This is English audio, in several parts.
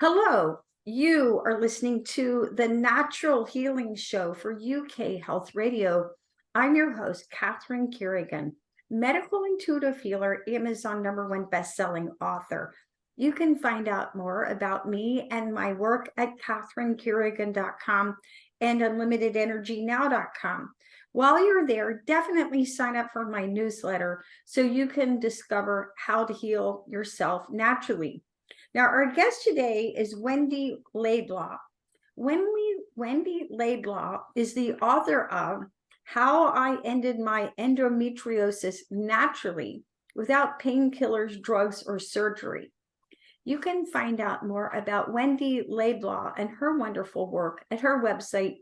Hello, you are listening to the Natural Healing Show for UK Health Radio. I'm your host, Catherine Carrigan, medical intuitive healer, Amazon #1 best-selling author. You can find out more about me and my work at catherinecarrigan.com and unlimitedenergynow.com. While you're there, definitely sign up for my newsletter so you can discover how to heal yourself naturally. Now, our guest today is Wendy Laidlaw. Wendy Laidlaw is the author of How I Ended My Endometriosis Naturally Without Painkillers, Drugs, or Surgery. You can find out more about Wendy Laidlaw and her wonderful work at her website,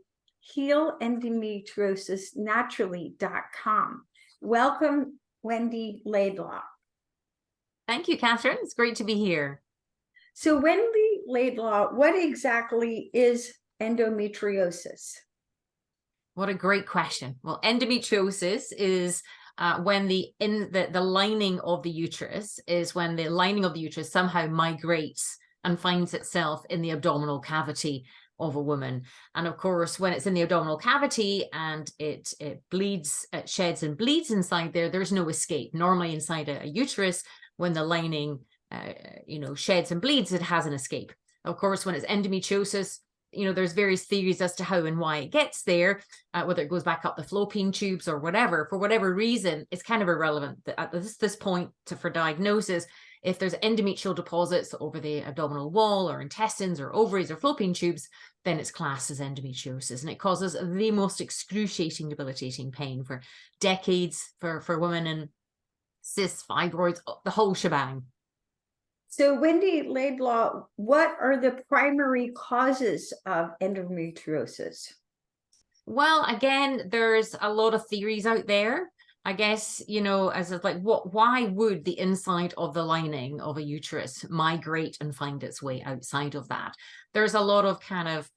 healendometriosisnaturally.com. Welcome, Wendy Laidlaw. Thank you, Catherine. It's great to be here. So Wendy Laidlaw, what exactly is endometriosis? What a great question. Well, endometriosis is when the lining of the uterus somehow migrates and finds itself in the abdominal cavity of a woman. And of course, when it's in the abdominal cavity and it bleeds, it sheds and bleeds inside there's no escape. Normally inside a uterus, when the lining sheds and bleeds, it has an escape. Of course, when it's endometriosis, there's various theories as to how and why it gets there, whether it goes back up the fallopian tubes or whatever. For whatever reason, it's kind of irrelevant at this point for diagnosis. If there's endometrial deposits over the abdominal wall or intestines or ovaries or fallopian tubes, then it's classed as endometriosis, and it causes the most excruciating, debilitating pain for decades for women, and cysts, fibroids, the whole shebang. So Wendy Laidlaw, what are the primary causes of endometriosis? Well, again, there's a lot of theories out there. I guess, as it's like, why would the inside of the lining of a uterus migrate and find its way outside of that? There's a lot of kind of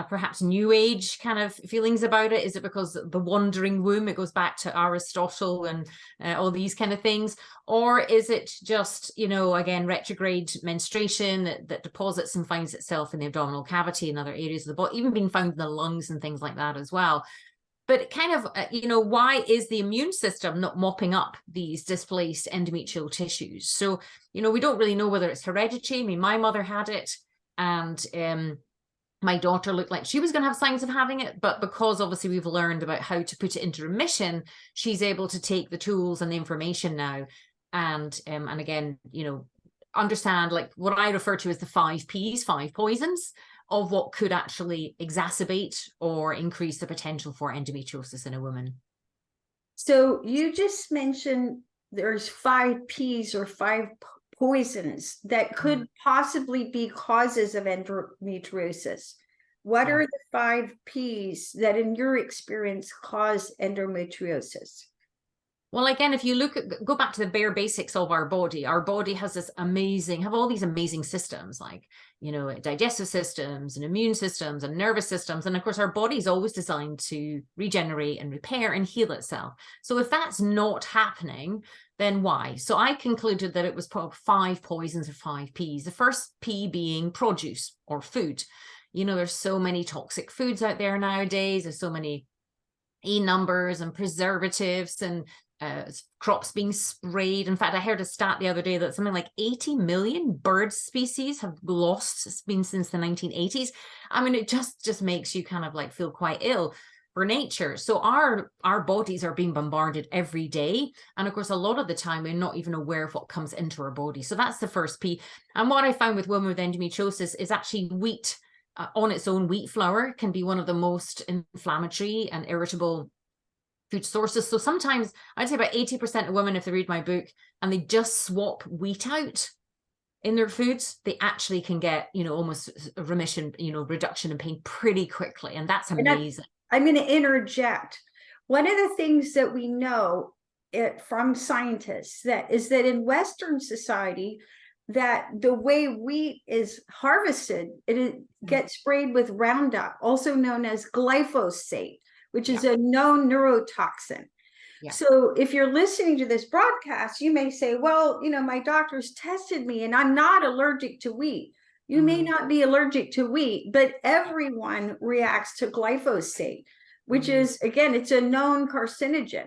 perhaps new age kind of feelings about it. Is it because the wandering womb, it goes back to Aristotle and all these kind of things? Or is it just, again, retrograde menstruation that deposits and finds itself in the abdominal cavity and other areas of the body, even being found in the lungs and things like that as well? But kind of, why is the immune system not mopping up these displaced endometrial tissues? So, we don't really know whether it's hereditary. I mean, my mother had it, and my daughter looked like she was going to have signs of having it, but because obviously we've learned about how to put it into remission, she's able to take the tools and the information now and again, understand like what I refer to as the 5 Ps, 5 poisons of what could actually exacerbate or increase the potential for endometriosis in a woman. So you just mentioned there's 5 Ps or 5 poisons that could possibly be causes of endometriosis. What are the 5 Ps that in your experience cause endometriosis? Well, again, if you go back to the bare basics of our body has all these amazing systems, like, digestive systems and immune systems and nervous systems. And of course, our body is always designed to regenerate and repair and heal itself. So if that's not happening, then why? So I concluded that it was probably 5 poisons or 5 Ps. The first P being produce or food. There's so many toxic foods out there nowadays. There's so many E numbers and preservatives and crops being sprayed. In fact, I heard a stat the other day that something like 80 million bird species have lost. It's been since the 1980s. I mean, it just makes you kind of like feel quite ill for nature. So our bodies are being bombarded every day. And of course, a lot of the time, we're not even aware of what comes into our body. So that's the first P. And what I found with women with endometriosis is actually wheat on its own. Wheat flour can be one of the most inflammatory and irritable food sources. So sometimes I'd say about 80% of women, if they read my book and they just swap wheat out in their foods, they actually can get, almost a remission, reduction in pain pretty quickly. And that's amazing. I'm going to interject. One of the things that we know from scientists is that in Western society, that the way wheat is harvested, it gets sprayed with Roundup, also known as glyphosate, which is a known neurotoxin. Yeah. So if you're listening to this broadcast, you may say, well, my doctor's tested me and I'm not allergic to wheat. You may not be allergic to wheat, but everyone reacts to glyphosate, which is, again, it's a known carcinogen.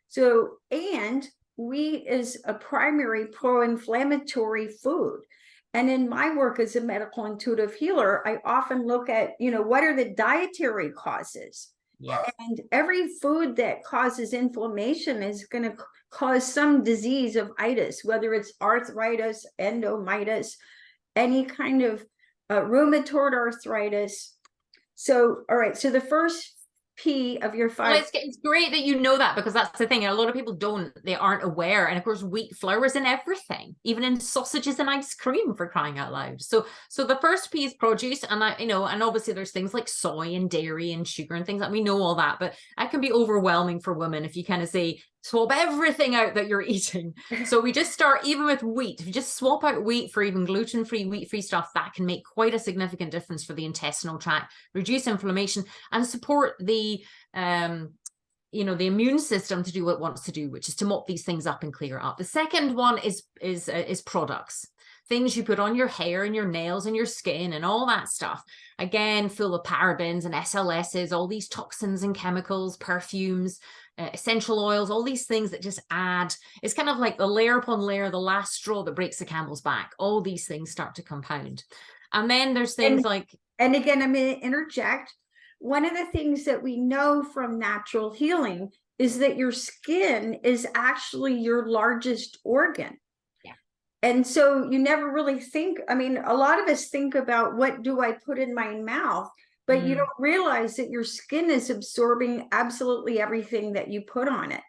So, and wheat is a primary pro-inflammatory food. And in my work as a medical intuitive healer, I often look at, what are the dietary causes? Yeah. And every food that causes inflammation is going to cause some disease of itis, whether it's arthritis, endomitis, any kind of rheumatoid arthritis. So, all right. So the first P of your Well, five. it's great that you know that, because that's the thing. A lot of people they aren't aware. And of course, wheat flour is in everything, even in sausages and ice cream, for crying out loud. So the first P is produce. And and obviously there's things like soy and dairy and sugar and things that we know all that, but that can be overwhelming for women if you kind of say, swap everything out that you're eating. So we just start even with wheat. If you just swap out wheat for even gluten-free, wheat-free stuff, that can make quite a significant difference for the intestinal tract, reduce inflammation, and support the the immune system to do what it wants to do, which is to mop these things up and clear up. The second one is products, things you put on your hair and your nails and your skin and all that stuff. Again, full of parabens and SLSs, all these toxins and chemicals, perfumes, essential oils, all these things that just add. It's kind of like the layer upon layer, the last straw that breaks the camel's back. All these things start to compound. And then there's things and again, I'm going to interject. One of the things that we know from natural healing is that your skin is actually your largest organ. Yeah. And so you never really think, a lot of us think about, what do I put in my mouth? But you don't realize that your skin is absorbing absolutely everything that you put on it.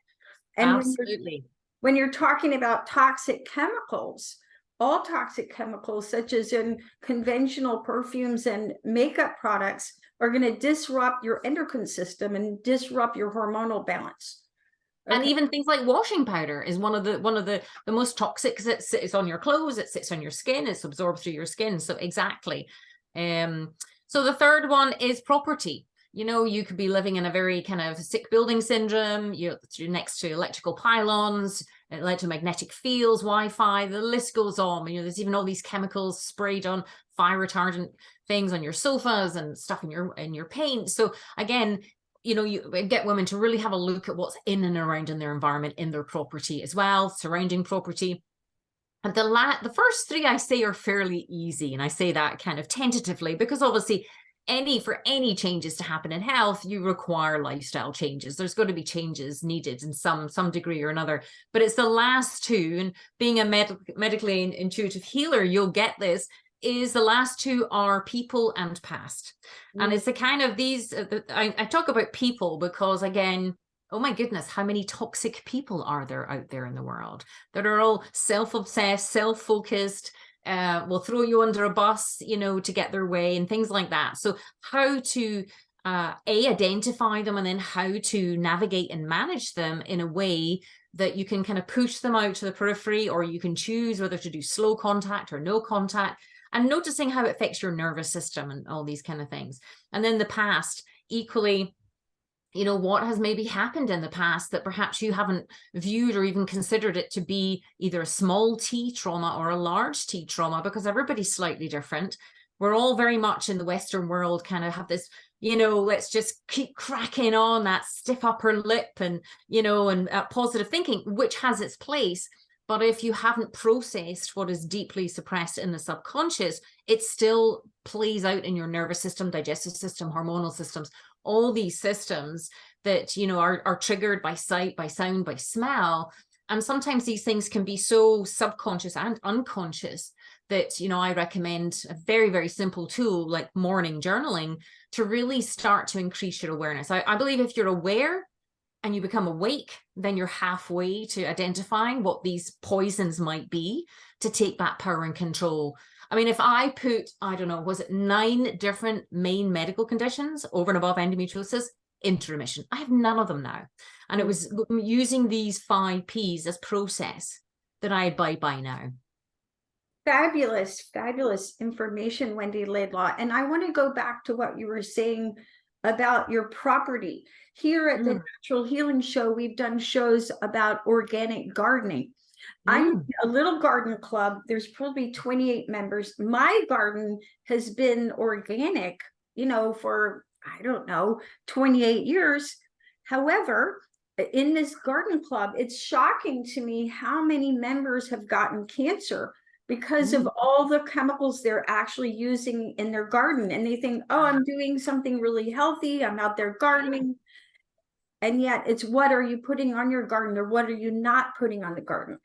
And absolutely. When you're talking about toxic chemicals, all toxic chemicals, such as in conventional perfumes and makeup products, are going to disrupt your endocrine system and disrupt your hormonal balance. Okay. And even things like washing powder is one of the most toxic, because it sits on your clothes, it sits on your skin, it's absorbed through your skin. So exactly. So the third one is property. You could be living in a very kind of sick building syndrome. You're next to electrical pylons, electromagnetic fields, Wi-Fi, the list goes on. There's even all these chemicals sprayed on, fire retardant things on your sofas and stuff in your paint. So again, you get women to really have a look at what's in and around in their environment, in their property as well, surrounding property. And the first three I say are fairly easy, and I say that kind of tentatively, because obviously for any changes to happen in health, you require lifestyle changes. There's going to be changes needed in some degree or another. But it's the last two, and being a medically intuitive healer, you'll get this, is the last two are people and past. And it's the kind of these, I talk about people because, again, oh my goodness, how many toxic people are there out there in the world that are all self-obsessed, self-focused, will throw you under a bus, to get their way and things like that. So how to identify them, and then how to navigate and manage them in a way that you can kind of push them out to the periphery, or you can choose whether to do slow contact or no contact, and noticing how it affects your nervous system and all these kind of things. And then the past, equally, what has maybe happened in the past that perhaps you haven't viewed or even considered it to be either a small T trauma or a large T trauma, because everybody's slightly different. We're all very much in the Western world kind of have this, let's just keep cracking on that stiff upper lip and, and positive thinking, which has its place. But if you haven't processed what is deeply suppressed in the subconscious, it still plays out in your nervous system, digestive system, hormonal systems, all these systems that, are triggered by sight, by sound, by smell. And sometimes these things can be so subconscious and unconscious that, I recommend a very, very simple tool like morning journaling to really start to increase your awareness. I believe if you're aware and you become awake, then you're halfway to identifying what these poisons might be, to take back power and control. If I put, I don't know, was it 9 different main medical conditions over and above endometriosis into remission? I have none of them now. And it was using these 5 Ps as process that I abide by now. Fabulous, fabulous information, Wendy Laidlaw. And I want to go back to what you were saying about your property. Here at the Natural Healing Show, we've done shows about organic gardening. I'm Mm. a little garden club. There's probably 28 members. My garden has been organic, for, I don't know, 28 years. However, in this garden club, it's shocking to me how many members have gotten cancer because of Mm. all the chemicals they're actually using in their garden. And they think, oh, I'm doing something really healthy. I'm out there gardening. And yet it's, what are you putting on your garden, or what are you not putting on the garden?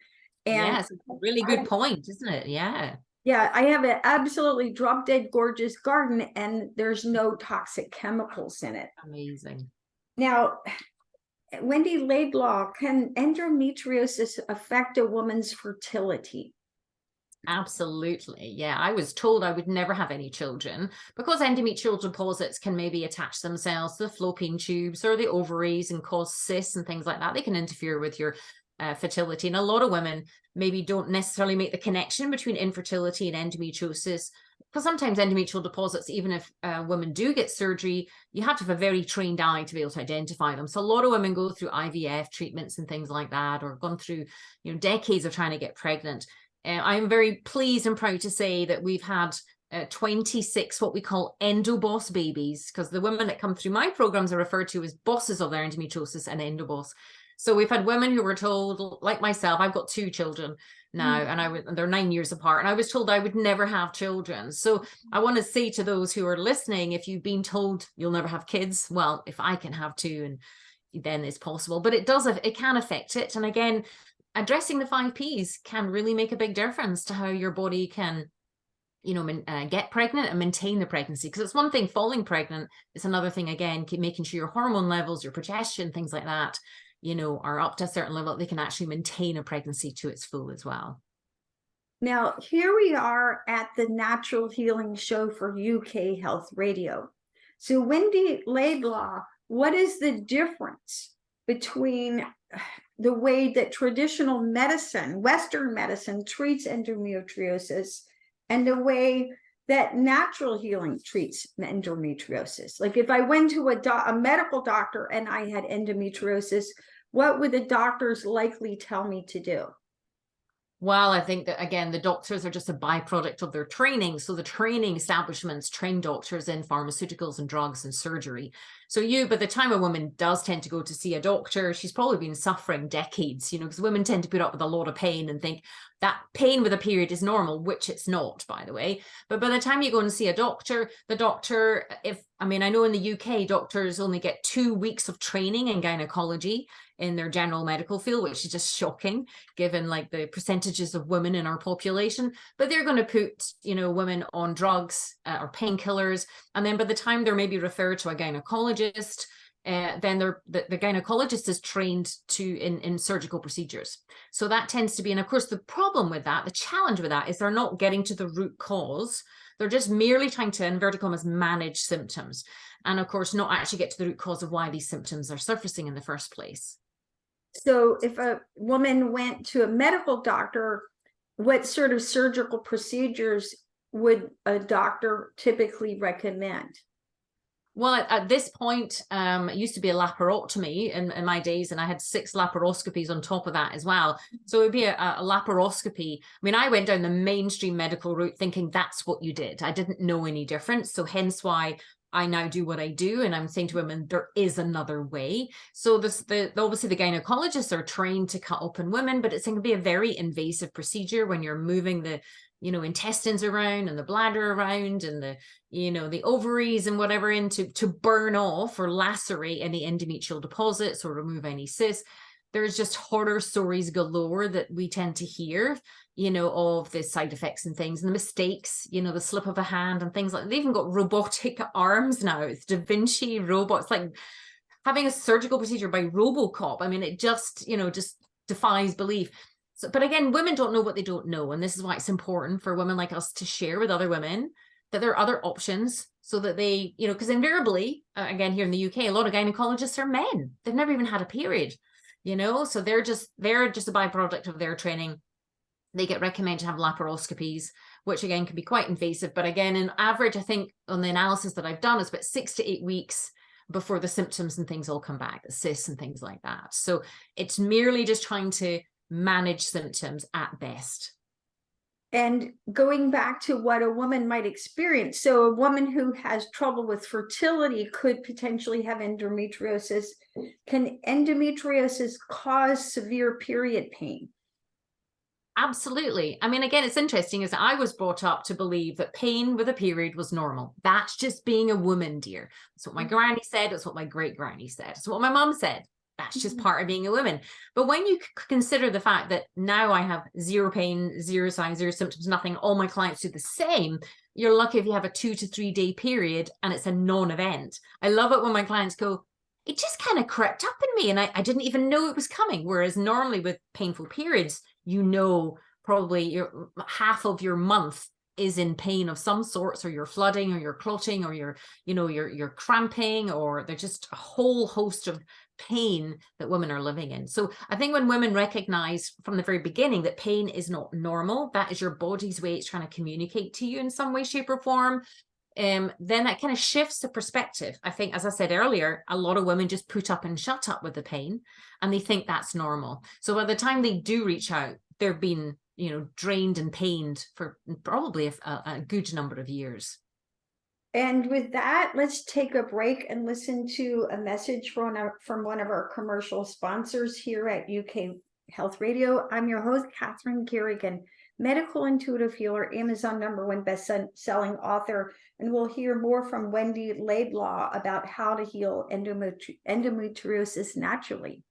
And Yes, it's a really good point, isn't it? Yeah. yeah, I have an absolutely drop dead gorgeous garden, and there's no toxic chemicals in it. Amazing. Now, Wendy Laidlaw, can endometriosis affect a woman's fertility? Absolutely. Yeah. I was told I would never have any children because endometrial deposits can maybe attach themselves to the fallopian tubes or the ovaries and cause cysts and things like that. They can interfere with your fertility. And a lot of women maybe don't necessarily make the connection between infertility and endometriosis, because sometimes endometrial deposits, even if women do get surgery, you have to have a very trained eye to be able to identify them. So a lot of women go through IVF treatments and things like that, or gone through, decades of trying to get pregnant. I'm very pleased and proud to say that we've had 26 what we call endoboss babies, because the women that come through my programs are referred to as bosses of their endometriosis and endoboss. So we've had women who were told, like myself, I've got 2 children now, and they're 9 years apart, and I was told I would never have children. So I want to say to those who are listening, if you've been told you'll never have kids, well, if I can have 2, and then it's possible. But it can affect it. And again, addressing the 5 Ps can really make a big difference to how your body can, get pregnant and maintain the pregnancy. Because it's one thing falling pregnant, it's another thing, again, keep making sure your hormone levels, your progestin, things like that, are up to a certain level, they can actually maintain a pregnancy to its full as well. Now, here we are at the Natural Healing Show for UK Health Radio. So, Wendy Laidlaw, what is the difference between the way that traditional medicine, Western medicine, treats endometriosis and the way that natural healing treats endometriosis? Like, if I went to a medical doctor and I had endometriosis, what would the doctors likely tell me to do? Well, I think that, again, the doctors are just a byproduct of their training. So the training establishments train doctors in pharmaceuticals and drugs and surgery. So by the time a woman does tend to go to see a doctor, she's probably been suffering decades, because women tend to put up with a lot of pain and think that pain with a period is normal, which it's not, by the way. But by the time you go and see a doctor, the doctor, I know in the UK, doctors only get 2 weeks of training in gynecology in their general medical field, which is just shocking given like the percentages of women in our population. But they're going to put, women on drugs or painkillers. And then by the time they're maybe referred to a gynecologist, then the gynecologist is trained in surgical procedures. So that tends to be, and of course, the problem with that, the challenge with that is they're not getting to the root cause. They're just merely trying to, inverted commas, manage symptoms. And of course, not actually get to the root cause of why these symptoms are surfacing in the first place. So if a woman went to a medical doctor, what sort of surgical procedures would a doctor typically recommend? Well, at this point, it used to be a laparotomy in my days, and I had 6 laparoscopies on top of that as well. So it would be a laparoscopy. I went down the mainstream medical route thinking that's what you did. I didn't know any different. So hence why I now do what I do. And I'm saying to women, there is another way. So obviously the gynecologists are trained to cut open women, but it's going to be a very invasive procedure when you're moving the intestines around and the bladder around and the ovaries and whatever to burn off or lacerate any endometrial deposits or remove any cysts. There's just horror stories galore that we tend to hear, of the side effects and things and the mistakes, the slip of a hand and things like that. They've even got robotic arms now. It's Da Vinci robots, like having a surgical procedure by RoboCop. It just, just defies belief. So, but again, women don't know what they don't know. And this is why it's important for women like us to share with other women that there are other options so that they, because invariably, again, here in the UK, a lot of gynecologists are men. They've never even had a period, so they're just a byproduct of their training. They get recommended to have laparoscopies, which again can be quite invasive. But again, in average, I think on the analysis that I've done, it's about 6 to 8 weeks before the symptoms and things all come back, the cysts and things like that. So it's merely just trying to manage symptoms at best. And going back to what a woman might experience, so a woman who has trouble with fertility could potentially have endometriosis. Can endometriosis cause severe period pain? Absolutely. I mean, again, it's interesting is I was brought up to believe that pain with a period was normal. That's just being a woman, dear. That's what my granny said. That's what my great granny said. That's what my mum said. That's just part of being a woman. But when you consider the fact that now I have zero pain, zero signs, zero symptoms, nothing, all my clients do the same, you're lucky if you have a 2 to 3 day period and it's a non-event. I love it when my clients go, it just kind of crept up in me and I didn't even know it was coming. Whereas normally with painful periods, you know, probably your half of your month is in pain of some sorts, or you're flooding, or you're clotting, or you're cramping, or there's just a whole host of pain that women are living in. So I think when women recognize from the very beginning that pain is not normal, that is your body's way it's trying to communicate to you in some way, shape, or form, then that kind of shifts the perspective. I think, as I said earlier, a lot of women just put up and shut up with the pain and they think that's normal. So by the time they do reach out, they're being, drained and pained for probably a good number of years. And with that, let's take a break and listen to a message from one of our commercial sponsors here at UK Health Radio. I'm your host, Catherine Carrigan, medical intuitive healer, Amazon #1 best-selling author, and we'll hear more from Wendy Laidlaw about how to heal endometriosis naturally.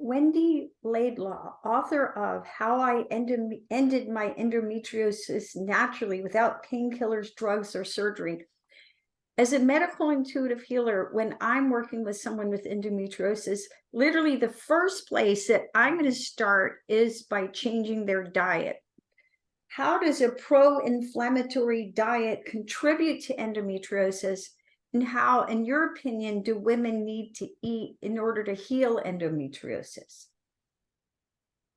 Wendy Laidlaw, author of How I Ended My Endometriosis Naturally Without Painkillers, Drugs, or Surgery. As a medical intuitive healer, when I'm working with someone with endometriosis, literally the first place that I'm going to start is by changing their diet. How does a pro-inflammatory diet contribute to endometriosis? And how, in your opinion, do women need to eat in order to heal endometriosis?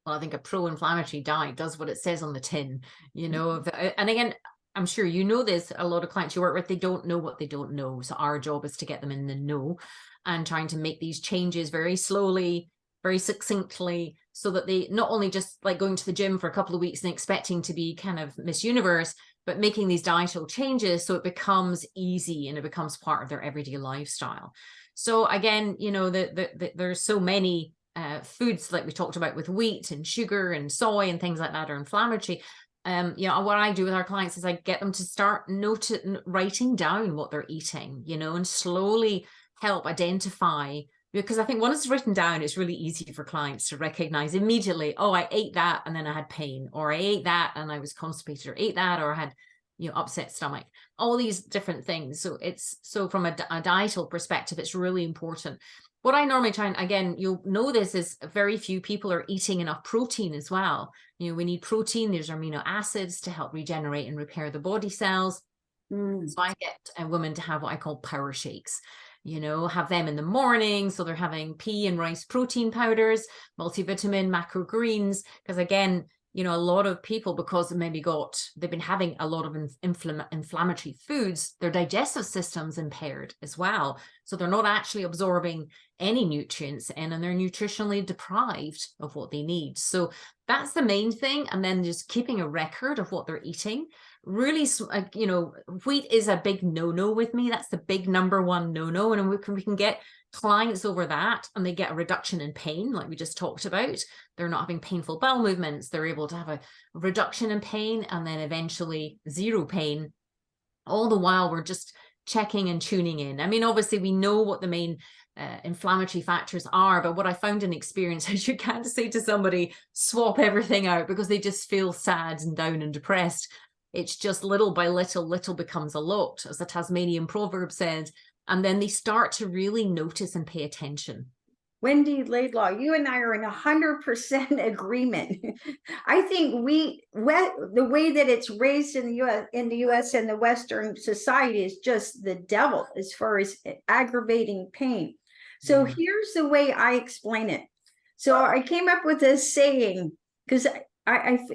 Well, I think a pro-inflammatory diet does what it says on the tin, and again, I'm sure you know this, a lot of clients you work with, they don't know what they don't know. So our job is to get them in the know and trying to make these changes very slowly, very succinctly, so that they not only just like going to the gym for a couple of weeks and expecting to be kind of Miss Universe, but making these dietal changes so it becomes easy and it becomes part of their everyday lifestyle. So again, there's so many foods like we talked about with wheat and sugar and soy and things like that are inflammatory. What I do with our clients is I get them to start writing down what they're eating, and slowly help identify, because I think once it's written down, it's really easy for clients to recognize immediately, oh, I ate that and then I had pain, or I ate that and I was constipated, or ate that or I had, upset stomach, all these different things. So from a dietal perspective, it's really important. What I normally try, and again, you'll know this, is very few people are eating enough protein as well. We need protein. There's amino acids to help regenerate and repair the body cells. So I get a woman to have what I call power shakes, have them in the morning. So they're having pea and rice protein powders, multivitamin, macro greens, because again, a lot of people, because they've been having a lot of inflammatory foods, their digestive system's impaired as well. So they're not actually absorbing any nutrients and they're nutritionally deprived of what they need. So that's the main thing. And then just keeping a record of what they're eating. Really, wheat is a big no-no with me. That's the big #1 no-no. And we can get clients over that and they get a reduction in pain, like we just talked about. They're not having painful bowel movements. They're able to have a reduction in pain and then eventually zero pain. All the while we're just checking and tuning in. I mean, obviously we know what the main inflammatory factors are, but what I found in experience is you can't say to somebody, swap everything out because they just feel sad and down and depressed. It's just little by little, little becomes a lot, as the Tasmanian proverb said. And then they start to really notice and pay attention. Wendy Laidlaw, you and I are in 100% agreement. I think the way that it's raised in the US and the Western society is just the devil as far as aggravating pain. So here's the way I explain it. So I came up with this saying, because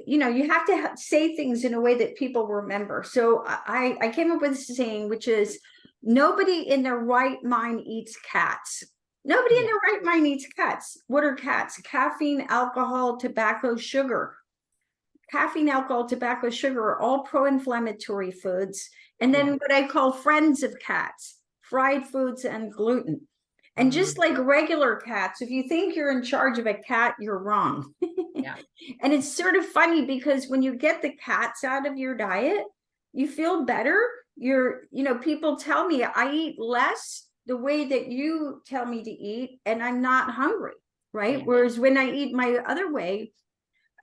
you have to say things in a way that people remember. So I came up with this saying, which is, nobody in their right mind eats cats. Nobody in their right mind eats cats. What are cats? Caffeine, alcohol, tobacco, sugar. Caffeine, alcohol, tobacco, sugar are all pro-inflammatory foods. And then what I call friends of cats, fried foods and gluten. And just like regular cats, if you think you're in charge of a cat, you're wrong. And it's sort of funny because when you get the cats out of your diet, you feel better. People tell me I eat less the way that you tell me to eat, and I'm not hungry, right? Whereas when I eat my other way,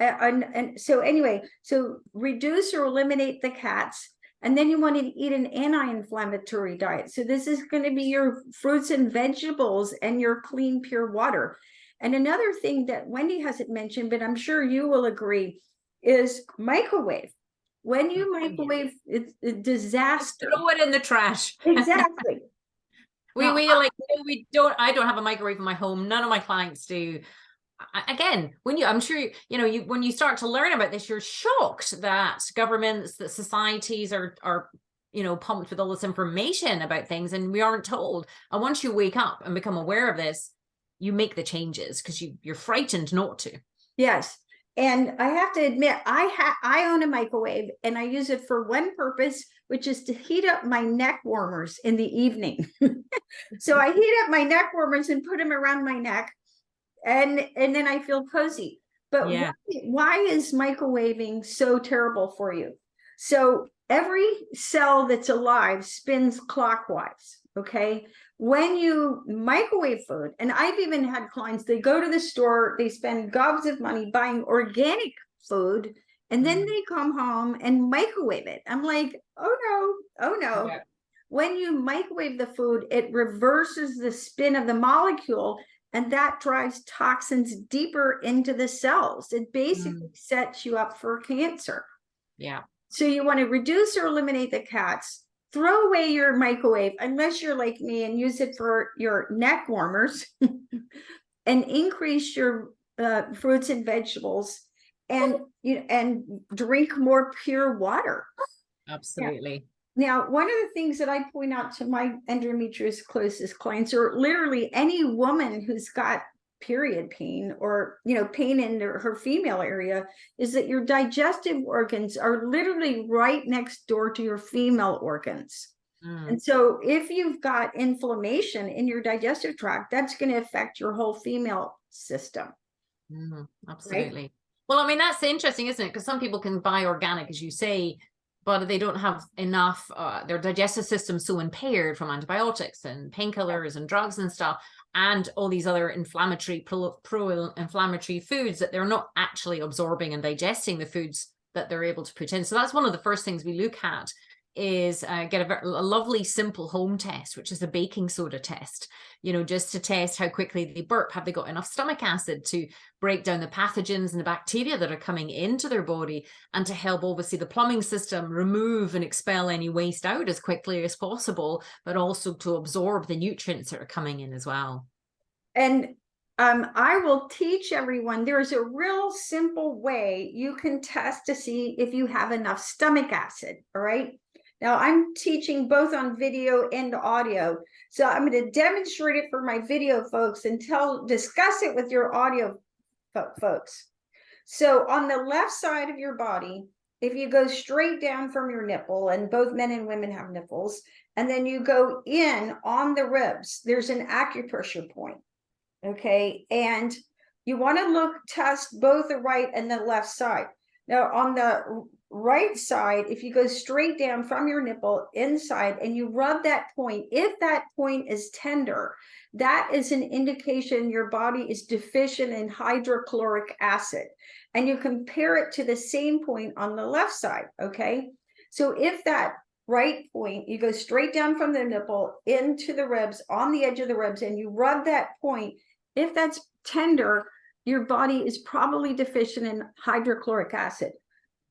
and so anyway, so reduce or eliminate the cats. And then you want to eat an anti-inflammatory diet. So this is going to be your fruits and vegetables and your clean, pure water. And another thing that Wendy hasn't mentioned, but I'm sure you will agree, is microwave. When you microwave, it's a disaster. Throw it in the trash. Exactly. I don't have a microwave in my home. None of my clients do. Again, I'm sure when you start to learn about this, you're shocked that governments, that societies are pumped with all this information about things, and we aren't told. And once you wake up and become aware of this, you make the changes because you're frightened not to. Yes. And I have to admit, I own a microwave, and I use it for one purpose, which is to heat up my neck warmers in the evening. So I heat up my neck warmers and put them around my neck, and then I feel cozy. But why is microwaving so terrible for you? So every cell that's alive spins clockwise, okay? When you microwave food, and I've even had clients, they go to the store, they spend gobs of money buying organic food, and then they come home and microwave it. I'm like, oh no. Yeah. When you microwave the food, it reverses the spin of the molecule, and that drives toxins deeper into the cells. It basically sets you up for cancer. Yeah. So you want to reduce or eliminate the cats. Throw away your microwave, unless you're like me and use it for your neck warmers, and increase your fruits and vegetables, and drink more pure water. Absolutely. Now, one of the things that I point out to my endometriosis closest clients, or literally any woman who's got period pain or pain in her female area, is that your digestive organs are literally right next door to your female organs. And so if you've got inflammation in your digestive tract, that's going to affect your whole female system. Absolutely. Right? Well, I mean, that's interesting, isn't it? Because some people can buy organic, as you say, but they don't have enough, their digestive system so impaired from antibiotics and painkillers and drugs and stuff, and all these other inflammatory, pro-inflammatory foods, that they're not actually absorbing and digesting the foods that they're able to put in. So that's one of the first things we look at, is get a lovely simple home test, which is a baking soda test, just to test how quickly they burp. Have they got enough stomach acid to break down the pathogens and the bacteria that are coming into their body, and to help, obviously, the plumbing system remove and expel any waste out as quickly as possible, but also to absorb the nutrients that are coming in as well. And I will teach everyone, there's a real simple way you can test to see if you have enough stomach acid, all right? Now, I'm teaching both on video and audio, so I'm going to demonstrate it for my video folks and discuss it with your audio folks. So on the left side of your body, if you go straight down from your nipple, and both men and women have nipples, and then you go in on the ribs, there's an acupressure point, okay? And you want to test both the right and the left side. Now, on the right side, if you go straight down from your nipple inside and you rub that point, if that point is tender, that is an indication your body is deficient in hydrochloric acid. And you compare it to the same point on the left side, okay? So if that right point, you go straight down from the nipple into the ribs, on the edge of the ribs, and you rub that point, If that's tender, your body is probably deficient in hydrochloric acid.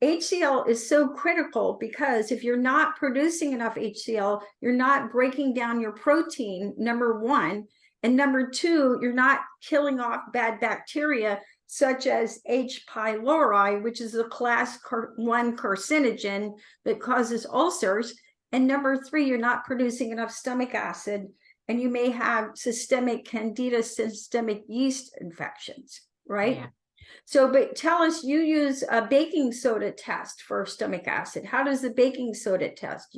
HCl is so critical because if you're not producing enough HCl, you're not breaking down your protein, number one. And number two, you're not killing off bad bacteria such as H. pylori, which is a class 1 carcinogen that causes ulcers. And number three, you're not producing enough stomach acid, and you may have systemic candida, systemic yeast infections, right? Yeah. So, but tell us, you use a baking soda test for stomach acid. How does the baking soda test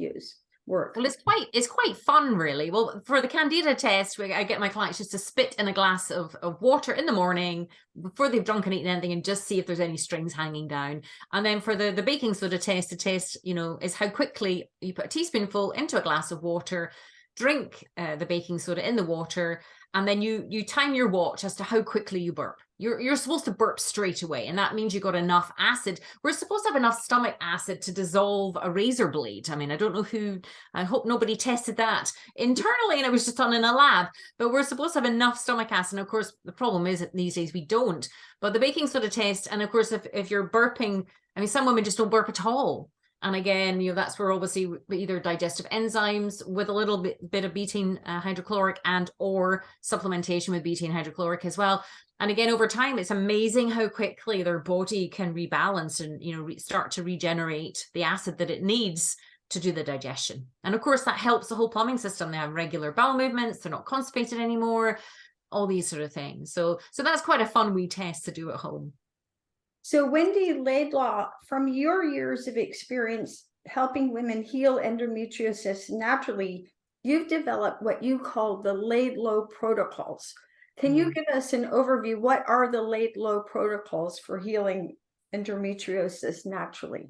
work? Well, it's quite fun, really. Well, for the Candida test, I get my clients just to spit in a glass of water in the morning before they've drunk and eaten anything, and just see if there's any strings hanging down. And then for the baking soda test, the test, you know, is how quickly you put a teaspoonful into a glass of water, drink the baking soda in the water, and then you time your watch as to how quickly you burp. You're supposed to burp straight away, and that means you got enough acid. We're supposed to have enough stomach acid to dissolve a razor blade. I mean, I don't know who, I hope nobody tested that internally and it was just done in a lab, but we're supposed to have enough stomach acid. And of course, the problem is that these days we don't. But the baking soda test, and of course, if you're burping, I mean, some women just don't burp at all. And again, you know, that's where obviously either digestive enzymes with a little bit of betaine hydrochloric and or supplementation with betaine hydrochloric as well. And again, over time, it's amazing how quickly their body can rebalance and, you know, start to regenerate the acid that it needs to do the digestion. And of course, that helps the whole plumbing system. They have regular bowel movements. They're not constipated anymore, all these sort of things. So that's quite a fun wee test to do at home. So Wendy Laidlaw, from your years of experience helping women heal endometriosis naturally, you've developed what you call the Laidlaw protocols. Can you give us an overview? What are the Laidlaw protocols for healing endometriosis naturally?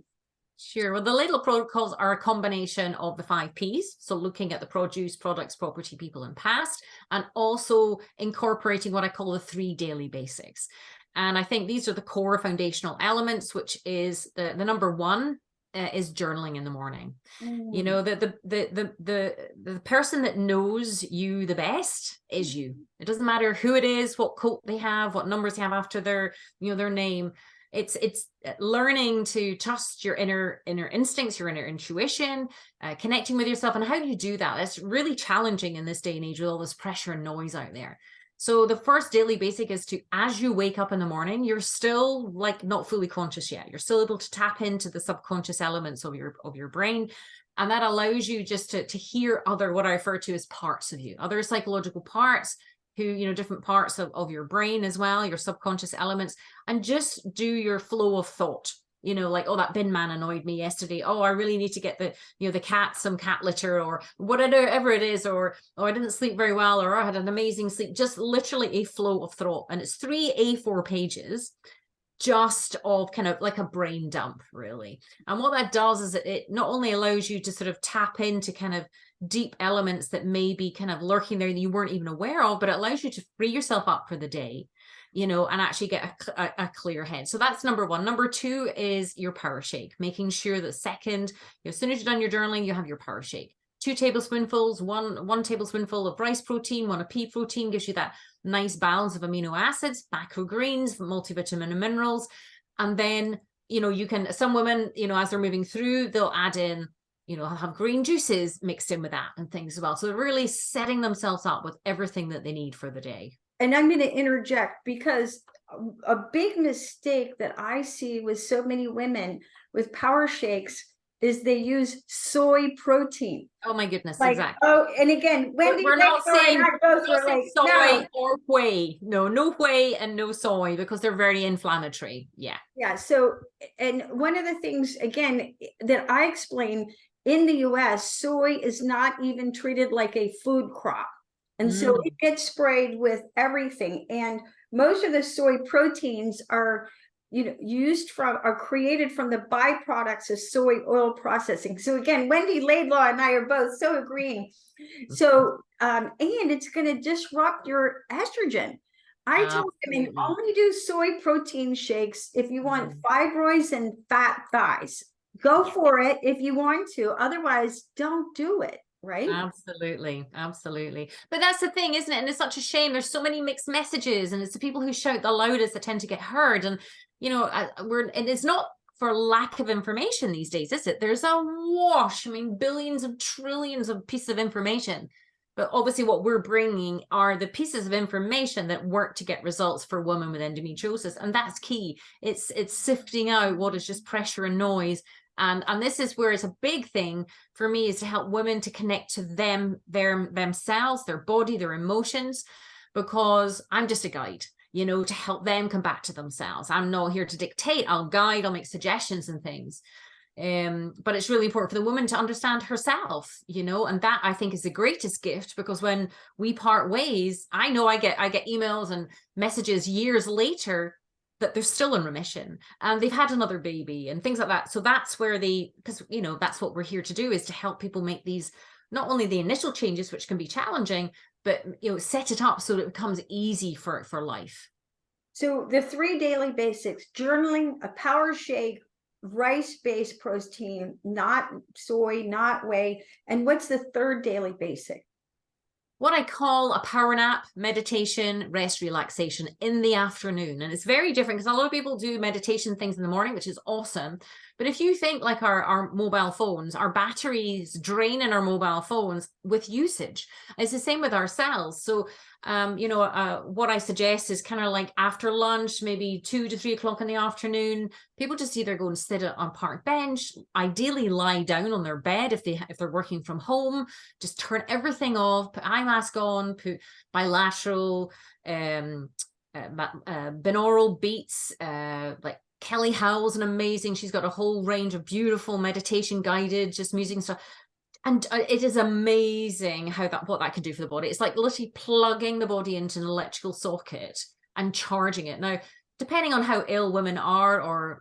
Sure. Well, the Laidlaw protocols are a combination of the 5 Ps. So looking at the produce, products, property, people, and past, and also incorporating what I call the 3 daily basics. And I think these are the core foundational elements, which is the number one is journaling in the morning. You know, the person that knows you the best is you. It doesn't matter who it is, what coat they have, what numbers they have after their, you know, their name. It's learning to trust your inner instincts, your inner intuition, connecting with yourself. And how do you do that? It's really challenging in this day and age with all this pressure and noise out there. So the first daily basic is to, as you wake up in the morning, you're still like not fully conscious yet. You're still able to tap into the subconscious elements of your brain. And that allows you just to hear other, what I refer to as parts of you, other psychological parts who, you know, different parts of your brain as well, your subconscious elements, and just do your flow of thought. You know, like, oh, that bin man annoyed me yesterday. Oh, I really need to get the, you know, the cat some cat litter, or whatever it is, or oh, I didn't sleep very well, or I had an amazing sleep. Just literally a flow of thought. And it's 3 A4 pages just of kind of like a brain dump, really. And what that does is it not only allows you to sort of tap into kind of deep elements that may be kind of lurking there that you weren't even aware of, but it allows you to free yourself up for the day, you know, and actually get a clear head. So that's number one. Number two is your power shake, making sure that second, as soon as you've done your journaling, you have your power shake. 2 tablespoonfuls, one tablespoonful of rice protein, 1 of pea protein, gives you that nice balance of amino acids, macrogreens, multivitamin and minerals. And then, you know, you can, some women, you know, as they're moving through, they'll add in, you know, have green juices mixed in with that and things as well. So they're really setting themselves up with everything that they need for the day. And I'm going to interject, because a big mistake that I see with so many women with power shakes is they use soy protein. Oh my goodness, like, exactly. Oh, and again, Wendy, we're not saying like, soy no. or whey. No whey and no soy, because they're very inflammatory. Yeah. Yeah. So, and one of the things, again, that I explain, in the US, soy is not even treated like a food crop. And so it gets sprayed with everything. And most of the soy proteins are, you know, are created from the byproducts of soy oil processing. So again, Wendy Laidlaw and I are both so agreeing. So, and it's going to disrupt your estrogen. I tell women, only do soy protein shakes if you want fibroids and fat thighs. Go for it if you want to. Otherwise, don't do it. right? Absolutely, absolutely. But that's the thing, isn't it? And it's such a shame. There's so many mixed messages, and it's the people who shout the loudest that tend to get heard. And and it's not for lack of information these days, is it? There's a wash. I mean, billions of trillions of pieces of information. But obviously, what we're bringing are the pieces of information that work to get results for women with endometriosis, and that's key. It's sifting out what is just pressure and noise, and this is where it's a big thing for me, is to help women to connect to themselves, their body, their emotions, because I'm just a guide, to help them come back to themselves. I'm not here to dictate. I'll guide, I'll make suggestions and things. But it's really important for the woman to understand herself, and that I think is the greatest gift, because when we part ways, I know I get emails and messages years later that they're still in remission and they've had another baby and things like that. So that's where because that's what we're here to do, is to help people make these, not only the initial changes, which can be challenging, but set it up so that it becomes easy for life. So the 3 daily basics: journaling, a power shake, rice-based protein, not soy, not whey. And what's the third daily basic? What I call a power nap, meditation, rest, relaxation in the afternoon. And it's very different, because a lot of people do meditation things in the morning, which is awesome. But if you think like our mobile phones, our batteries drain in our mobile phones with usage. It's the same with our cells. So, what I suggest is kind of like after lunch, maybe 2 to 3 o'clock in the afternoon, people just either go and sit on a park bench, ideally lie down on their bed if they're working from home, just turn everything off, put eye mask on, put bilateral, binaural beats, like Kelly Howell's an amazing, she's got a whole range of beautiful meditation guided, just music stuff. And it is amazing what that can do for the body. It's like literally plugging the body into an electrical socket and charging it. Now, depending on how ill women are, or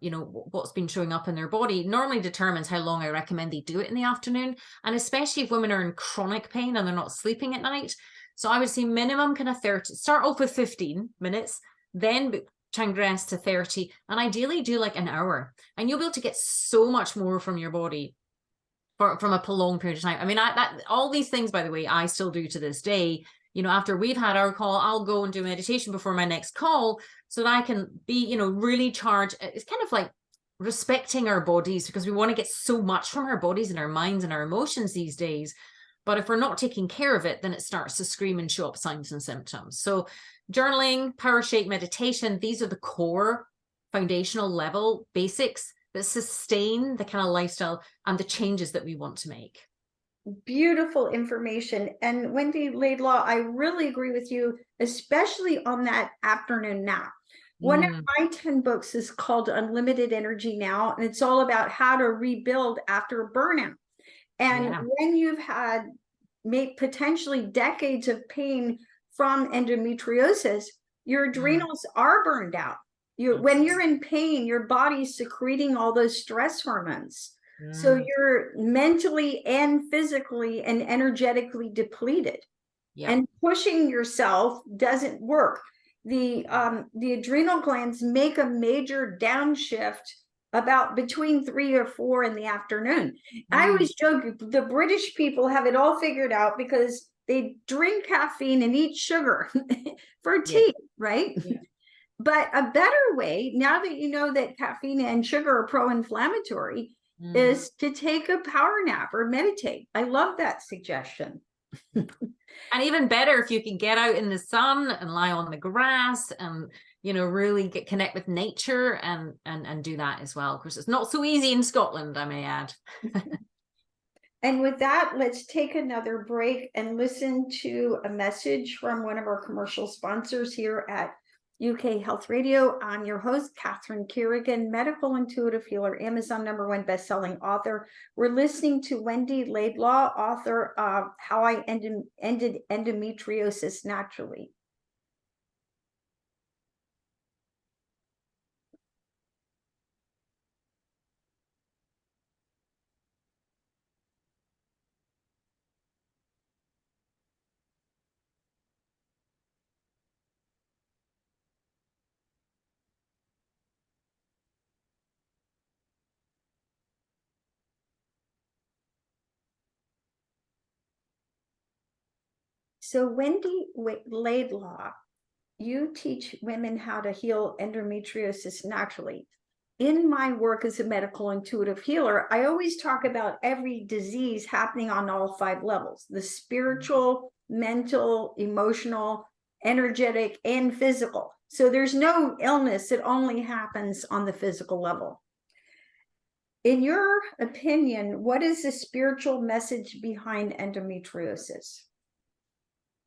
what's been showing up in their body, normally determines how long I recommend they do it in the afternoon. And especially if women are in chronic pain and they're not sleeping at night. So I would say minimum kind of 30, start off with 15 minutes, then progress to 30, and ideally do like an hour, and you'll be able to get so much more from your body from a prolonged period of time. I mean, all these things, by the way, I still do to this day. After we've had our call, I'll go and do meditation before my next call, so that I can be, really charged. It's kind of like respecting our bodies, because we want to get so much from our bodies and our minds and our emotions these days. But if we're not taking care of it, then it starts to scream and show up signs and symptoms. So journaling, power shake, meditation, these are the core foundational level basics that sustain the kind of lifestyle and the changes that we want to make. Beautiful information. And Wendy Laidlaw, I really agree with you, especially on that afternoon nap. One of my 10 books is called Unlimited Energy Now, and it's all about how to rebuild after a burnout. And when you've had potentially decades of pain from endometriosis, your adrenals are burned out. When you're in pain, your body's secreting all those stress hormones. So you're mentally and physically and energetically depleted. And pushing yourself doesn't work. The adrenal glands make a major downshift about between 3 or 4 in the afternoon. I always joke the British people have it all figured out because they drink caffeine and eat sugar for tea, right? But a better way, now that you know that caffeine and sugar are pro-inflammatory, is to take a power nap or meditate. I love that suggestion. And even better if you can get out in the sun and lie on the grass and really connect with nature and do that as well. Of course, it's not so easy in Scotland, I may add. And with that, let's take another break and listen to a message from one of our commercial sponsors here at UK Health Radio. I'm your host, Catherine Carrigan, medical intuitive healer, Amazon #1 bestselling author. We're listening to Wendy Laidlaw, author of How I Ended Endometriosis Naturally. So Wendy Laidlaw, you teach women how to heal endometriosis naturally. In my work as a medical intuitive healer, I always talk about every disease happening on all 5 levels: the spiritual, mental, emotional, energetic, and physical. So there's no illness that only happens on the physical level. In your opinion, what is the spiritual message behind endometriosis?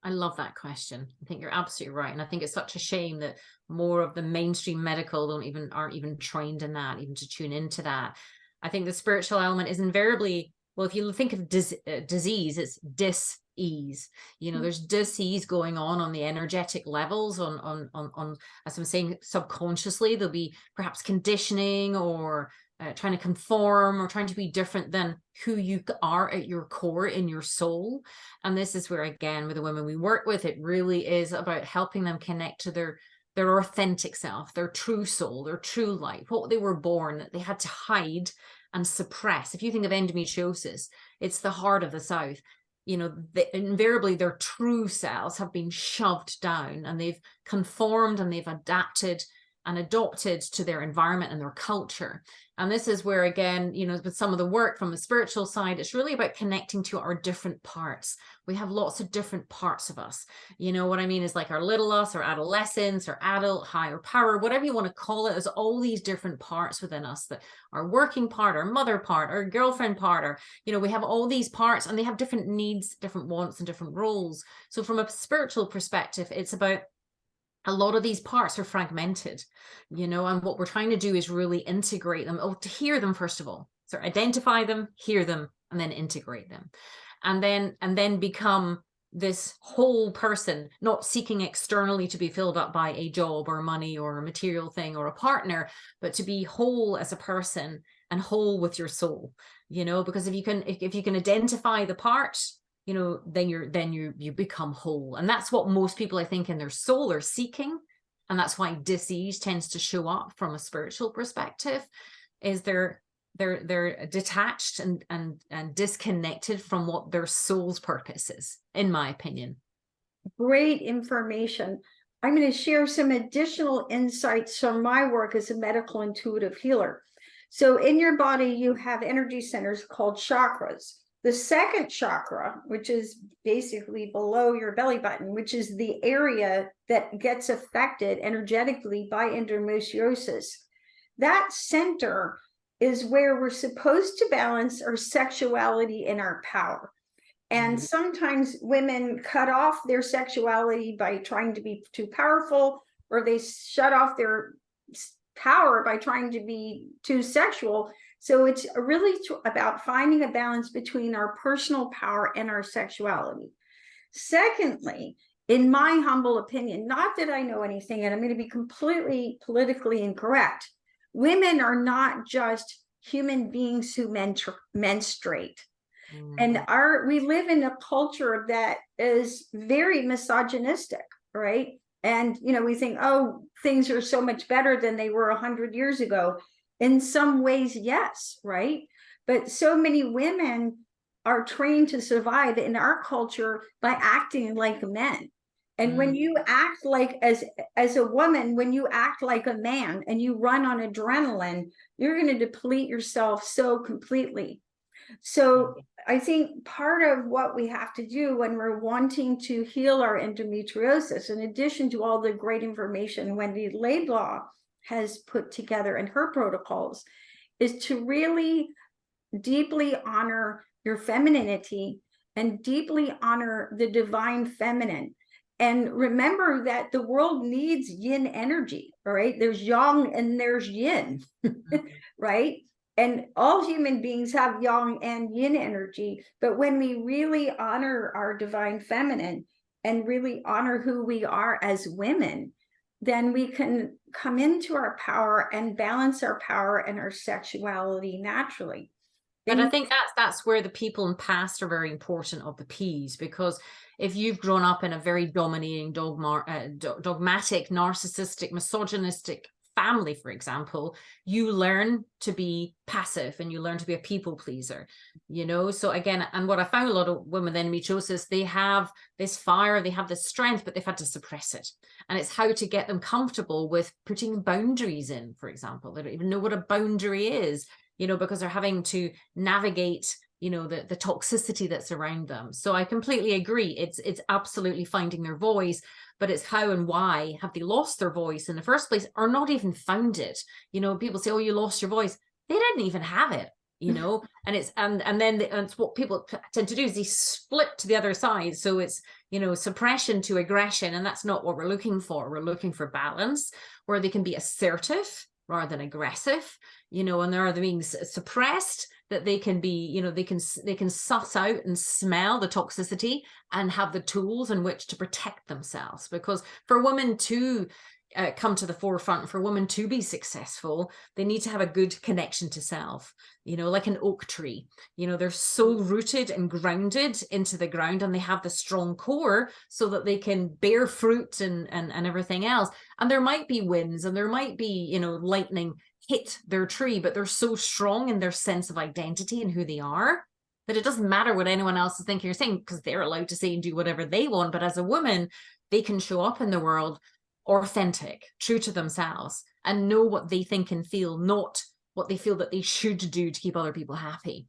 I love that question. I think you're absolutely right. And I think it's such a shame that more of the mainstream medical aren't even trained in that, even to tune into that. I think the spiritual element is invariably, well, if you think of disease, it's dis-ease. There's dis-ease going on the energetic levels, on as I'm saying, subconsciously, there'll be perhaps conditioning or trying to conform or trying to be different than who you are at your core in your soul. And this is where, again, with the women we work with, it really is about helping them connect to their authentic self, their true soul, their true light, what they were born, that they had to hide and suppress. If you think of endometriosis, it's the heart of the South. Invariably their true selves have been shoved down, and they've conformed and they've adapted and adopted to their environment and their culture. And this is where, again, with some of the work from the spiritual side, it's really about connecting to our different parts. We have lots of different parts of us. What I mean is, like, our little us, our adolescence, our adult, higher power, whatever you want to call it. There's all these different parts within us, that our working part, our mother part, our girlfriend part, or, we have all these parts, and they have different needs, different wants, and different roles. So from a spiritual perspective, it's about, a lot of these parts are fragmented, and what we're trying to do is really integrate them, to hear them, first of all. So identify them, hear them, and then integrate them. And then become this whole person, not seeking externally to be filled up by a job or money or a material thing or a partner, but to be whole as a person and whole with your soul, because if you can identify the parts, then you become whole. And that's what most people, I think, in their soul are seeking. And that's why disease tends to show up from a spiritual perspective, is they're detached and disconnected from what their soul's purpose is, in my opinion. Great information. I'm going to share some additional insights from my work as a medical intuitive healer. So in your body, you have energy centers called chakras. The second chakra, which is basically below your belly button, which is the area that gets affected energetically by endometriosis, that center is where we're supposed to balance our sexuality and our power. And sometimes women cut off their sexuality by trying to be too powerful, or they shut off their power by trying to be too sexual. So it's really about finding a balance between our personal power and our sexuality. Secondly, in my humble opinion, not that I know anything, and I'm going to be completely politically incorrect, women are not just human beings who menstruate. And we live in a culture that is very misogynistic, right? And, we think, oh, things are so much better than they were 100 years ago. In some ways, yes, right? But so many women are trained to survive in our culture by acting like men. And when you act like, as a woman, when you act like a man and you run on adrenaline, you're going to deplete yourself so completely. So I think part of what we have to do when we're wanting to heal our endometriosis, in addition to all the great information Wendy Laidlaw has put together in her protocols, is to really deeply honor your femininity and deeply honor the divine feminine. And remember that the world needs yin energy, all right? There's yang and there's yin, right? And all human beings have yang and yin energy. But when we really honor our divine feminine and really honor who we are as women, then we can come into our power and balance our power and our sexuality naturally. But I think that's where the people in past are very important, of the P's, because if you've grown up in a very dominating, dogmatic, narcissistic, misogynistic family, for example, you learn to be passive and you learn to be a people pleaser, you know. So again, and what I found, a lot of women with endometriosis, they have this fire, they have this strength, but they've had to suppress it. And it's how to get them comfortable with putting boundaries in, for example. They don't even know what a boundary is, you know, because they're having to navigate, you know, the toxicity that's around them. So I completely agree. It's absolutely finding their voice, but it's how and why have they lost their voice in the first place, or not even found it. You know, people say, oh, you lost your voice. They didn't even have it, you know. And it's and then it's what people tend to do is they split to the other side. So it's, you know, suppression to aggression, and that's not what we're looking for. We're looking for balance where they can be assertive rather than aggressive, you know, and they're being suppressed, that they can be, you know, they can suss out and smell the toxicity and have the tools in which to protect themselves. Because for women to come to the forefront, for women to be successful, they need to have a good connection to self, you know, like an oak tree. You know, they're so rooted and grounded into the ground, and they have the strong core so that they can bear fruit and everything else. And there might be winds and there might be, you know, lightning hit their tree, but they're so strong in their sense of identity and who they are that it doesn't matter what anyone else is thinking or saying, because they're allowed to say and do whatever they want. But as a woman, they can show up in the world authentic, true to themselves, and know what they think and feel, not what they feel that they should do to keep other people happy.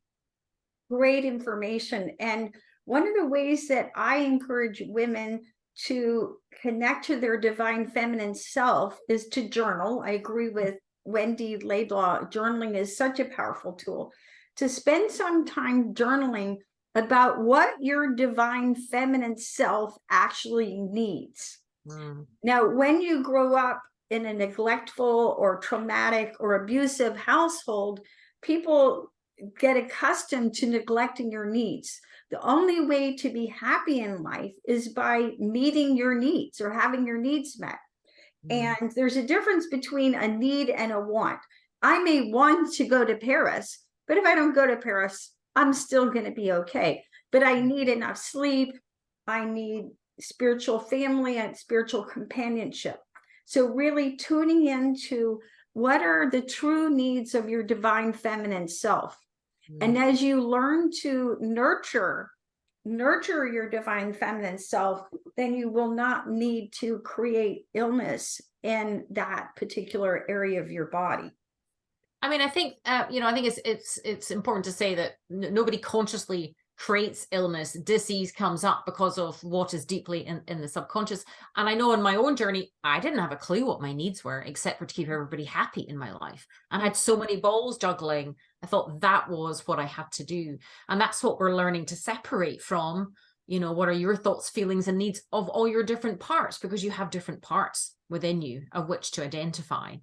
Great information. And one of the ways that I encourage women to connect to their divine feminine self is to journal. I agree with Wendy Laidlaw. Journaling is such a powerful tool. To spend some time journaling about what your divine feminine self actually needs. Now, when you grow up in a neglectful or traumatic or abusive household, people get accustomed to neglecting your needs. The only way to be happy in life is by meeting your needs or having your needs met. And there's a difference between a need and a want. I may want to go to Paris, but if I don't go to Paris, I'm still going to be okay. But I need enough sleep. I need spiritual family and spiritual companionship. So really tuning into what are the true needs of your divine feminine self. And as you learn to nurture your divine feminine self, then you will not need to create illness in that particular area of your body. I mean, I think, you know, I think it's important to say that nobody consciously creates illness. Disease comes up because of what is deeply in the subconscious. And I know in my own journey, I didn't have a clue what my needs were, except for to keep everybody happy in my life. And I had so many balls juggling. I thought that was what I had to do. And that's what we're learning to separate from, you know, what are your thoughts, feelings, and needs of all your different parts, because you have different parts within you of which to identify.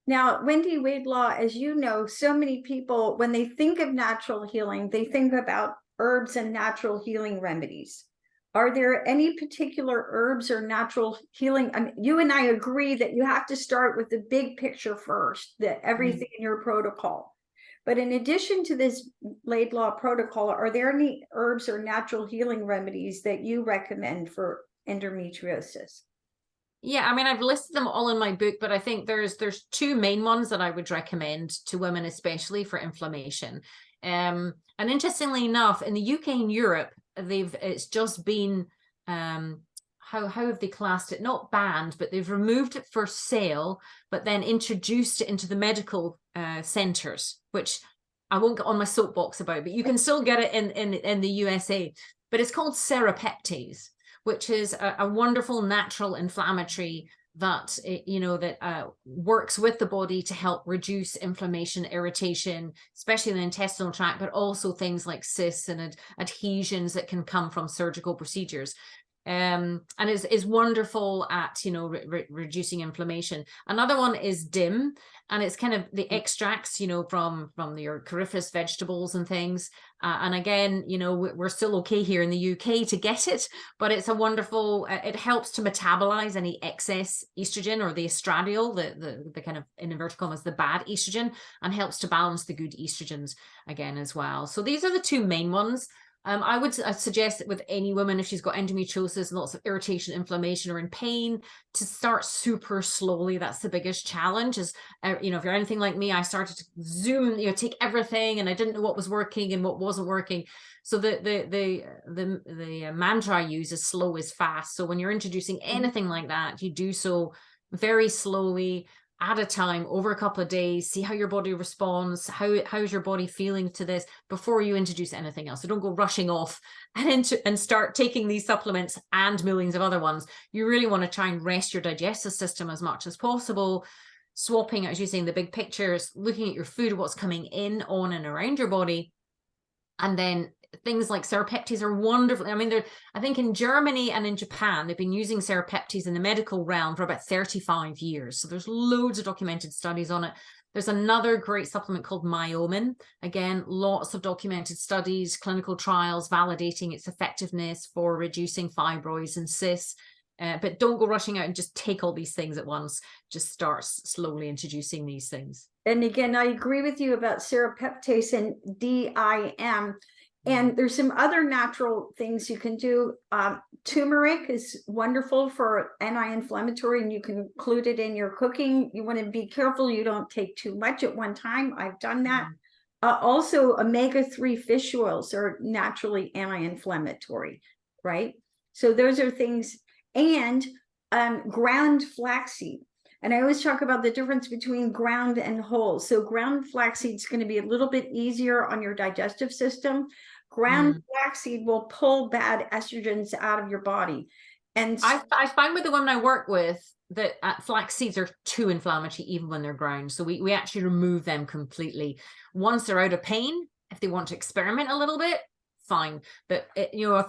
Now, Wendy Laidlaw, as you know, so many people, when they think of natural healing, they think about herbs and natural healing remedies. Are there any particular herbs or natural healing? I mean, you and I agree that you have to start with the big picture first, that everything in your protocol. But in addition to this Laidlaw protocol, are there any herbs or natural healing remedies that you recommend for endometriosis? Yeah, I mean, I've listed them all in my book, but I think there's two main ones that I would recommend to women, especially for inflammation. And interestingly enough, in the UK and Europe, it's just been how have they classed it? Not banned, but they've removed it for sale, but then introduced it into the medical centers, which I won't get on my soapbox about, but you can still get it in the USA. But it's called serapeptase, which is a wonderful natural inflammatory that, you know, that works with the body to help reduce inflammation, irritation, especially in the intestinal tract, but also things like cysts and adhesions that can come from surgical procedures. And is wonderful at, you know, reducing inflammation. Another one is DIM, and it's kind of the extracts, you know, from your cruciferous vegetables and things. And again, you know, we're still okay here in the UK to get it, but it's a wonderful, it helps to metabolize any excess estrogen or the estradiol, the kind of, in inverted commas, the bad estrogen, and helps to balance the good estrogens again as well. So these are the two main ones. I'd suggest that with any woman, if she's got endometriosis and lots of irritation, inflammation, or in pain, to start super slowly. That's the biggest challenge. Is if you're anything like me, I started to zoom, take everything, and I didn't know what was working and what wasn't working. So the mantra I use is slow is fast. So when you're introducing anything like that, you do so very slowly, at a time, over a couple of days. See how your body responds. How's your body feeling to this before you introduce anything else. So don't go rushing off and start taking these supplements and millions of other ones. You really want to try and rest your digestive system as much as possible, swapping, as you're saying, the big pictures, looking at your food, what's coming in, on, and around your body. And then things like serrapeptase are wonderful. I mean, I think in Germany and in Japan, they've been using serrapeptase in the medical realm for about 35 years. So there's loads of documented studies on it. There's another great supplement called Myomin. Again, lots of documented studies, clinical trials validating its effectiveness for reducing fibroids and cysts. But don't go rushing out and just take all these things at once. Just start slowly introducing these things. And again, I agree with you about serrapeptase and DIM. And there's some other natural things you can do. Turmeric is wonderful for anti-inflammatory, and you can include it in your cooking. You want to be careful you don't take too much at one time. I've done that. Also, omega-3 fish oils are naturally anti-inflammatory, right? So those are things. And ground flaxseed. And I always talk about the difference between ground and whole. So ground flaxseed is going to be a little bit easier on your digestive system. Ground flaxseed will pull bad estrogens out of your body. And I find with the women I work with that flax seeds are too inflammatory even when they're ground. So we actually remove them completely. Once they're out of pain, if they want to experiment a little bit, fine. But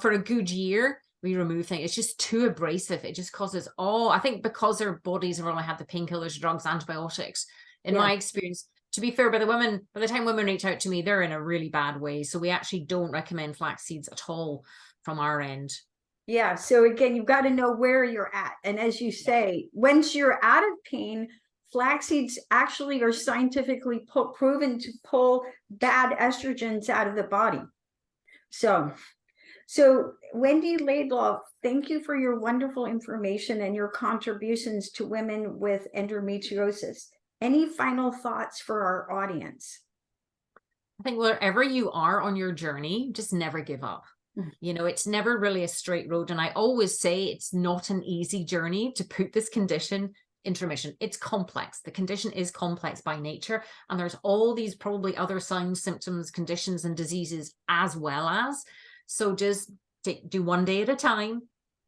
for a good year, we remove things. It's just too abrasive. It just causes I think because their bodies have only had the painkillers, drugs, antibiotics, in my experience. To be fair, by the time women reach out to me, they're in a really bad way. So we actually don't recommend flax seeds at all from our end. Yeah. So again, you've got to know where you're at. And as you say, once you're out of pain, flax seeds actually are scientifically proven to pull bad estrogens out of the body. So Wendy Laidlaw, thank you for your wonderful information and your contributions to women with endometriosis. Any final thoughts for our audience? I think wherever you are on your journey, just never give up. It's never really a straight road. And I always say it's not an easy journey to put this condition into remission. It's complex. The condition is complex by nature. And there's all these probably other signs, symptoms, conditions, and diseases as well as. So just do one day at a time,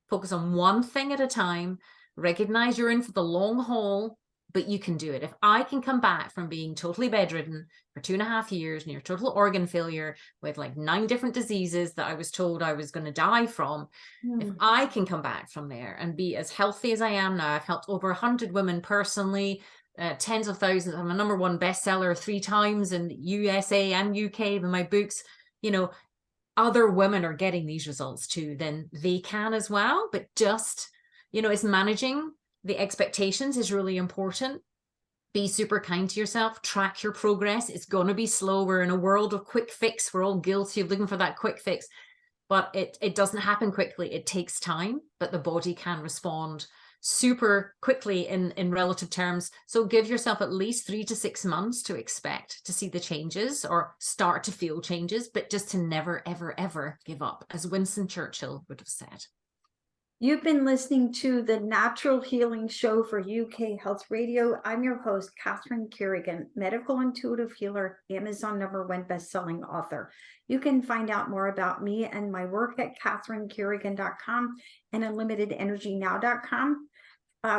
focus on one thing at a time, recognize you're in for the long haul, but you can do it. If I can come back from being totally bedridden for 2.5 years, near total organ failure with like 9 different diseases that I was told I was going to die from, if I can come back from there and be as healthy as I am now, I've helped over 100 women personally, tens of thousands. I'm a #1 bestseller 3 times in the USA and UK with my books. Other women are getting these results too, then they can as well. But just, it's managing the expectations is really important. Be super kind to yourself, track your progress. It's going to be slow. We're in a world of quick fix. We're all guilty of looking for that quick fix, but it doesn't happen quickly. It takes time, but the body can respond super quickly in relative terms. So give yourself at least 3 to 6 months to expect to see the changes or start to feel changes, but just to never, ever, ever give up, as Winston Churchill would have said. You've been listening to the Natural Healing Show for UK Health Radio. I'm your host, Catherine Carrigan, medical intuitive healer, Amazon #1 bestselling author. You can find out more about me and my work at catherinecarrigan.com and unlimitedenergynow.com.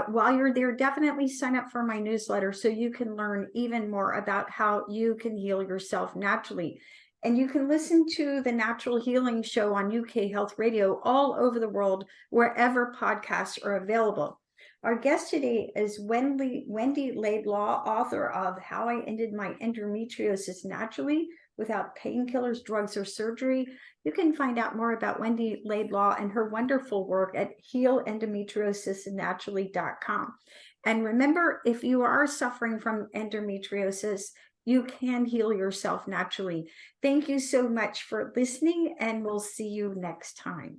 While you're there, definitely sign up for my newsletter so you can learn even more about how you can heal yourself naturally. And you can listen to the Natural Healing Show on UK Health Radio all over the world, wherever podcasts are available. Our guest today is Wendy Laidlaw, author of How I Ended My Endometriosis Naturally Without Painkillers, Drugs, or Surgery. You can find out more about Wendy Laidlaw and her wonderful work at healendometriosisnaturally.com. And remember, if you are suffering from endometriosis, You can heal yourself naturally. Thank you so much for listening, and we'll see you next time.